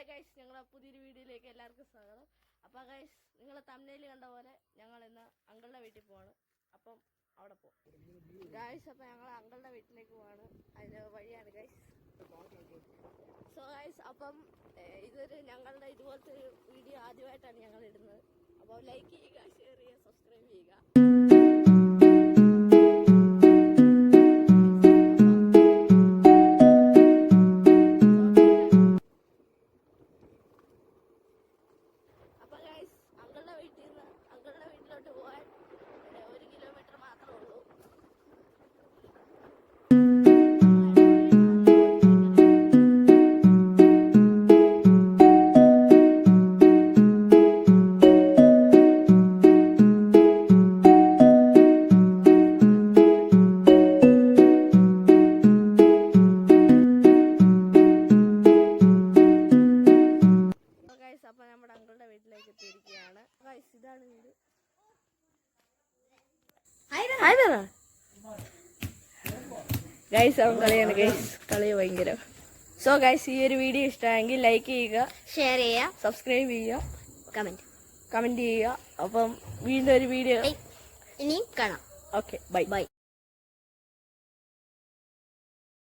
Guys, ഞങ്ങളുടെ പുതിയൊരു വീഡിയോയിലേക്ക് എല്ലാവർക്കും സ്വാഗതം. അപ്പോൾ ഗൈസ്, നിങ്ങൾ തംബ്നെയിൽ കണ്ട പോലെ ഞങ്ങൾ ഇന്ന് അങ്കിളുടെ വീട്ടിൽ പോവാണ്. അപ്പം അവിടെ പോകും ഗൈസ്. അപ്പോൾ ഞങ്ങൾ അങ്കിളുടെ വീട്ടിലേക്ക് പോവാണ്. അതിൻ്റെ വഴിയാണ് ഗൈസ്. സോ ഗൈസ്, അപ്പം ഞങ്ങളുടെ ഇതുപോലത്തെ ഒരു വീഡിയോ ആദ്യമായിട്ടാണ് ഞങ്ങൾ ഇടുന്നത്. അപ്പോൾ ലൈക്ക് ചെയ്യുക, ഷെയർ ചെയ്യുക, സബ്സ്ക്രൈബ് ചെയ്യുക. അങ്കിളുടെ വീട്ടിലോട്ട് പോകാൻ 1 കിലോമീറ്റർ മാത്രമേ ഉള്ളൂ. അപ്പൊ നമ്മുടെ അങ്കിളുടെ വീട്ടിലേക്ക് എത്തിയിരിക്കുകയാണ്. ഇതാണ് വീട്. ഗൈസ്, അവൻ കളിയാണ് ഗൈസ്. കളി ഭയങ്കര. സോ ഗൈസ്, ഈ ഒരു വീഡിയോ ഇഷ്ടമായെങ്കിൽ ലൈക്ക് ചെയ്യുക, ഷെയർ ചെയ്യുക, സബ്സ്ക്രൈബ് ചെയ്യുക, കമന്റ് ചെയ്യുക. അപ്പം വീണ്ടും ഒരു വീഡിയോ ഇനി കാണാം. Okay, by.